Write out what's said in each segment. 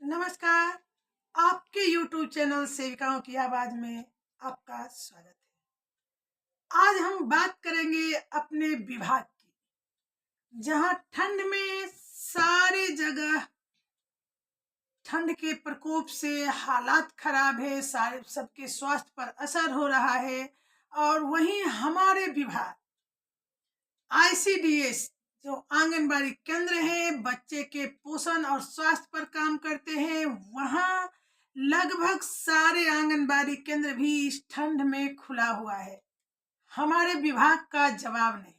नमस्कार। आपके YouTube channel सेविकाओं की आवाज में आपका स्वागत है। आज हम बात करेंगे अपने विभाग की, जहां ठंड में सारे जगह ठंड के प्रकोप से हालात खराब है, सारे सबके स्वास्थ्य पर असर हो रहा है। और वहीं हमारे विभाग ICDS जो आंगनबाड़ी केंद्र है, बच्चे के पोषण और स्वास्थ्य पर काम करते हैं, वहाँ लगभग सारे आंगनबाड़ी केंद्र भी इस ठंड में खुला हुआ है। हमारे विभाग का जवाब नहीं।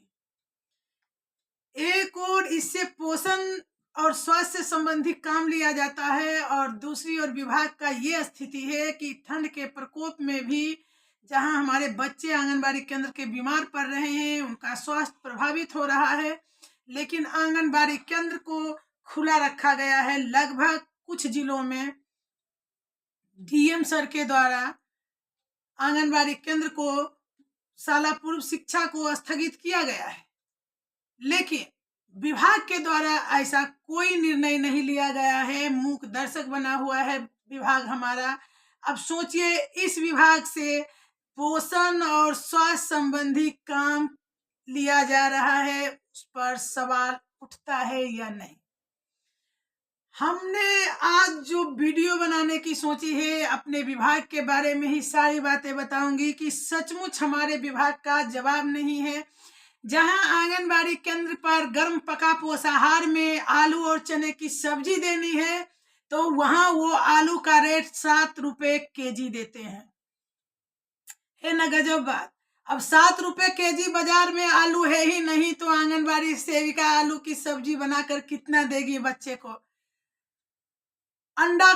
एक और इससे पोषण और स्वास्थ्य से संबंधित काम लिया जाता है, और दूसरी ओर विभाग का ये स्थिति है कि ठंड के प्रकोप में भी जहां हमारे बच्चे आंगनबाड़ी केंद्र के बीमार पड़ रहे हैं, उनका स्वास्थ्य प्रभावित हो रहा है, लेकिन आंगनबाड़ी केंद्र को खुला रखा गया है। लगभग कुछ जिलों में DM सर के द्वारा आंगनबाड़ी केंद्र को शाला पूर्व शिक्षा को स्थगित किया गया है, लेकिन विभाग के द्वारा ऐसा कोई निर्णय नहीं लिया गया है। मूक दर्शक बना हुआ है विभाग हमारा। अब सोचिए, इस विभाग से पोषण और स्वास्थ्य संबंधी काम लिया जा रहा है, उस पर सवाल उठता है या नहीं। हमने आज जो वीडियो बनाने की सोची है, अपने विभाग के बारे में ही सारी बातें बताऊंगी कि सचमुच हमारे विभाग का जवाब नहीं है। जहां आंगनबाड़ी केंद्र पर गर्म पका पोषाहार में आलू और चने की सब्जी देनी है, तो वहां वो आलू का रेट 7 रुपए केजी देते हैं। है ना गजब बात। अब 7 रुपए केजी बाजार में आलू है ही नहीं, तो आंगनबाड़ी सेविका आलू की सब्जी बनाकर कितना देगी बच्चे को। अंडा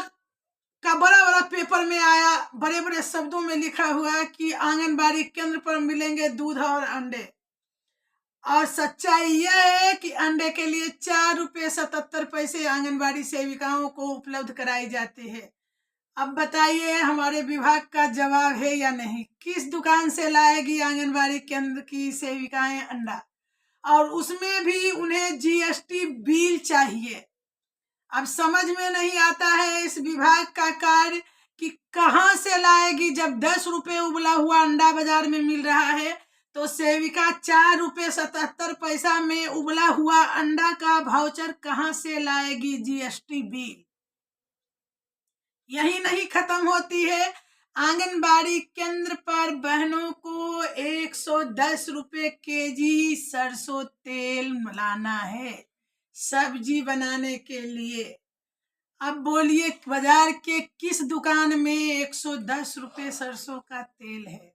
का बड़ा बड़ा पेपर में आया, बड़े बड़े शब्दों में लिखा हुआ कि आंगनबाड़ी केंद्र पर मिलेंगे दूध और अंडे, और सच्चाई यह है कि अंडे के लिए 4.77 रुपए आंगनबाड़ी सेविकाओं को उपलब्ध कराई जाती है। अब बताइए, हमारे विभाग का जवाब है या नहीं। किस दुकान से लाएगी आंगनबाड़ी केंद्र की सेविकाएं अंडा, और उसमें भी उन्हें GST बिल चाहिए। अब समझ में नहीं आता है इस विभाग का कार्य कि कहां से लाएगी। जब 10 रुपए उबला हुआ अंडा बाजार में मिल रहा है, तो सेविका 4.77 रुपए में उबला हुआ अंडा का भाउचर कहां से लाएगी GST बिल। यही नहीं खत्म होती है, आंगनबाड़ी केंद्र पर बहनों को 110 रुपए केजी सरसों तेल मिलाना है सब्जी बनाने के लिए। अब बोलिए, बाजार के किस दुकान में 110 रुपए सरसों का तेल है।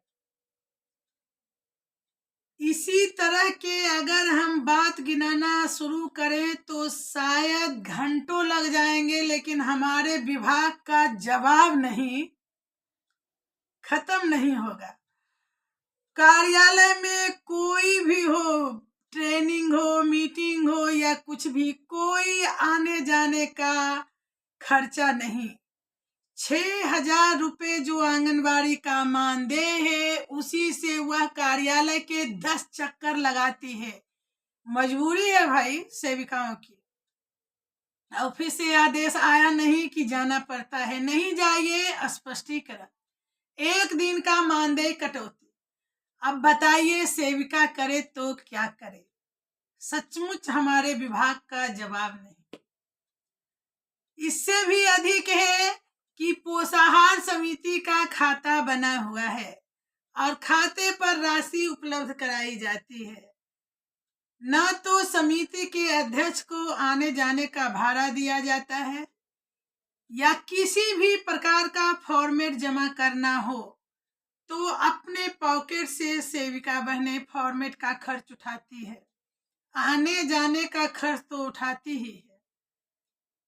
इसी तरह के अगर हम बात गिनाना शुरू करें तो शायद घंटों लग जाएंगे, लेकिन हमारे विभाग का जवाब नहीं खत्म नहीं होगा। कार्यालय में कोई भी हो, ट्रेनिंग हो, मीटिंग हो या कुछ भी, कोई आने जाने का खर्चा नहीं। 6,000 रुपए जो आंगनबाड़ी का मानदेय है, उसी से वह कार्यालय के 10 चक्कर लगाती है। मजबूरी है भाई सेविकाओं की। ऑफिस से आदेश आया नहीं कि जाना पड़ता है, नहीं जाइए, स्पष्टीकरण। 1 दिन का मानदेय कटौती। अब बताइए, सेविका करे तो क्या करे। सचमुच हमारे विभाग का जवाब नहीं। इससे भी अधिक है कि पोषाहार समिति का खाता बना हुआ है और खाते पर राशि उपलब्ध कराई जाती है। न तो समिति के अध्यक्ष को आने जाने का भाड़ा दिया जाता है, या किसी भी प्रकार का फॉर्मेट जमा करना हो तो अपने पॉकेट से सेविका बहनें फॉर्मेट का खर्च उठाती है। आने जाने का खर्च तो उठाती ही है।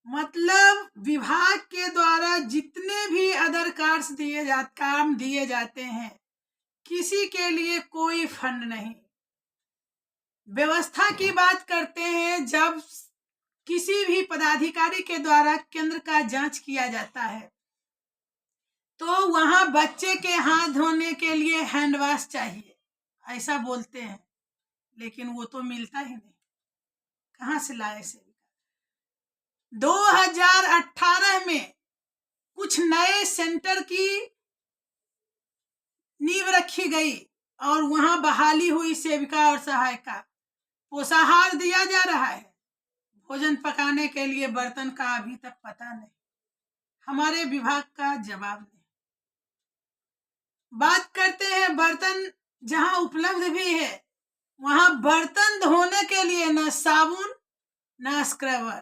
मतलब विभाग के द्वारा जितने भी अदर काम दिए जाते हैं, किसी के लिए कोई फंड नहीं। व्यवस्था की बात करते हैं, जब किसी भी पदाधिकारी के द्वारा केंद्र का जांच किया जाता है, तो वहां बच्चे के हाथ धोने के लिए हैंड वॉश चाहिए, ऐसा बोलते हैं, लेकिन वो तो मिलता ही नहीं। कहां से लाए से। 2018 में कुछ नए सेंटर की नींव रखी गई और वहां बहाली हुई सेविका और सहायिका। पोषाहार दिया जा रहा है, भोजन पकाने के लिए बर्तन का अभी तक पता नहीं, हमारे विभाग का जवाब नहीं। बात करते हैं बर्तन जहां उपलब्ध भी है वहां बर्तन धोने के लिए न साबुन न स्क्रबर।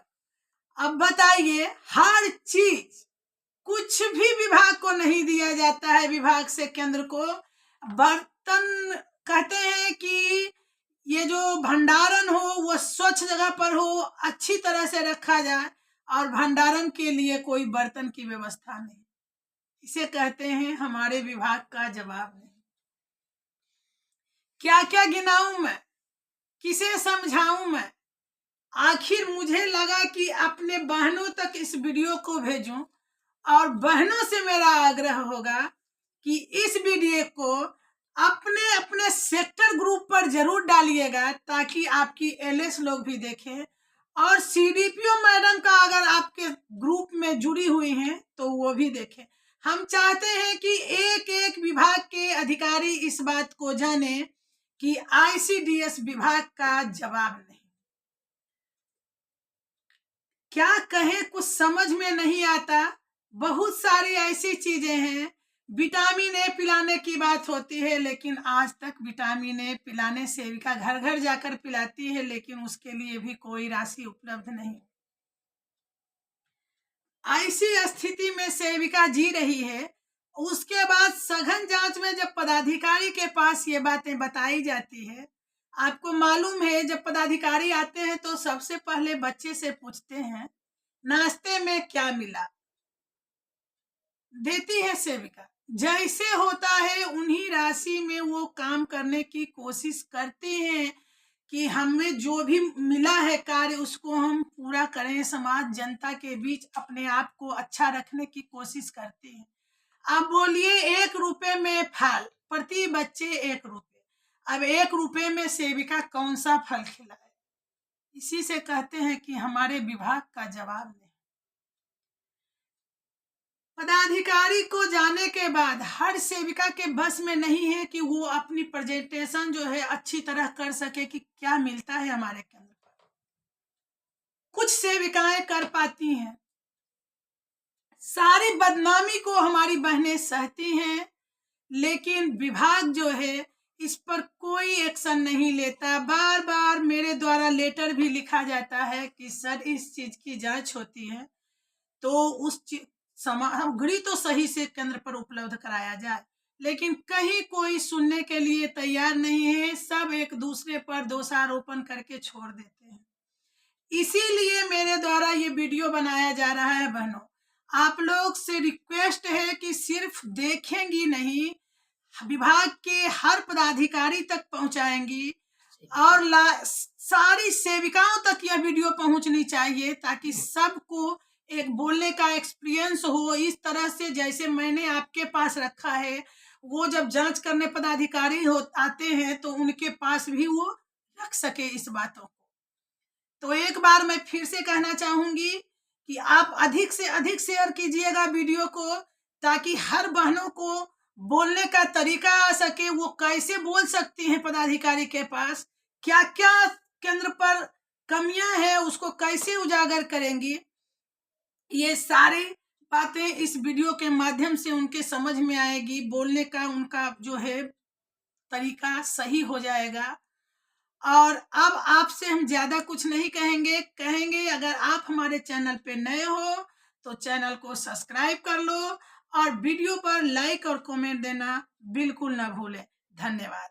अब बताइए, हर चीज कुछ भी विभाग को नहीं दिया जाता है, विभाग से केंद्र को। बर्तन कहते हैं कि ये जो भंडारण हो वो स्वच्छ जगह पर हो, अच्छी तरह से रखा जाए, और भंडारण के लिए कोई बर्तन की व्यवस्था नहीं। इसे कहते हैं हमारे विभाग का जवाब नहीं। क्या क्या गिनाऊं मैं, किसे समझाऊं मैं? आखिर मुझे लगा कि अपने बहनों तक इस वीडियो को भेजूं, और बहनों से मेरा आग्रह होगा कि इस वीडियो को अपने अपने सेक्टर ग्रुप पर जरूर डालिएगा, ताकि आपकी एलएस लोग भी देखें, और सीडीपीओ मैडम का अगर आपके ग्रुप में जुड़ी हुई हैं तो वो भी देखें। हम चाहते हैं कि एक एक विभाग के अधिकारी इस बात को जाने कि आईसीडीएस विभाग का जवाब नहीं। क्या कहें, कुछ समझ में नहीं आता। बहुत सारी ऐसी चीजें हैं, विटामिन ए पिलाने की बात होती है, लेकिन आज तक विटामिन ए पिलाने सेविका घर घर जाकर पिलाती है, लेकिन उसके लिए भी कोई राशि उपलब्ध नहीं। ऐसी स्थिति में सेविका जी रही है। उसके बाद सघन जांच में जब पदाधिकारी के पास ये बातें बताई जाती है, आपको मालूम है जब पदाधिकारी आते हैं तो सबसे पहले बच्चे से पूछते हैं नाश्ते में क्या मिला, देती है सेविका। जैसे होता है उन्हीं राशि में वो काम करने की कोशिश करती हैं कि हमें जो भी मिला है कार्य उसको हम पूरा करें, समाज जनता के बीच अपने आप को अच्छा रखने की कोशिश करती हैं। अब बोलिए, 1 रुपए में फल, प्रति बच्चे 1 रुपए। अब 1 रुपए में सेविका कौन सा फल खिलाए? इसी से कहते हैं कि हमारे विभाग का जवाब नहीं। पदाधिकारी को जाने के बाद हर सेविका के बस में नहीं है कि वो अपनी प्रेजेंटेशन जो है अच्छी तरह कर सके कि क्या मिलता है हमारे केंद्र पर। कुछ सेविकाएं कर पाती हैं, सारी बदनामी को हमारी बहनें सहती हैं, लेकिन विभाग जो है इस पर कोई एक्शन नहीं लेता। बार बार मेरे द्वारा लेटर भी लिखा जाता है कि सर इस चीज की जांच होती है तो उस सामग्री तो सही से केंद्र पर उपलब्ध कराया जाए, लेकिन कहीं कोई सुनने के लिए तैयार नहीं है। सब एक दूसरे पर दोषारोपण करके छोड़ देते हैं। इसीलिए मेरे द्वारा ये वीडियो बनाया जा रहा है। बहनों, आप लोग से रिक्वेस्ट है कि सिर्फ देखेंगी नहीं, विभाग के हर पदाधिकारी तक पहुंचाएंगी, और सारी सेविकाओं तक यह वीडियो पहुंचनी चाहिए, ताकि सबको एक बोलने का एक्सपीरियंस हो इस तरह से जैसे मैंने आपके पास रखा है। वो जब जांच करने पदाधिकारी आते हैं तो उनके पास भी वो रख सके इस बातों को। तो एक बार मैं फिर से कहना चाहूंगी कि आप अधिक से अधिक शेयर कीजिएगा वीडियो को, ताकि हर बहनों को बोलने का तरीका आ सके। वो कैसे बोल सकती हैं पदाधिकारी के पास, क्या क्या केंद्र पर कमियां हैं उसको कैसे उजागर करेंगी, ये सारी बातें इस वीडियो के माध्यम से उनके समझ में आएगी। बोलने का उनका जो है तरीका सही हो जाएगा। और अब आपसे हम ज्यादा कुछ नहीं कहेंगे अगर आप हमारे चैनल पे नए हो तो चैनल को सब्सक्राइब कर लो, और वीडियो पर लाइक और कमेंट देना बिल्कुल ना भूलें। धन्यवाद।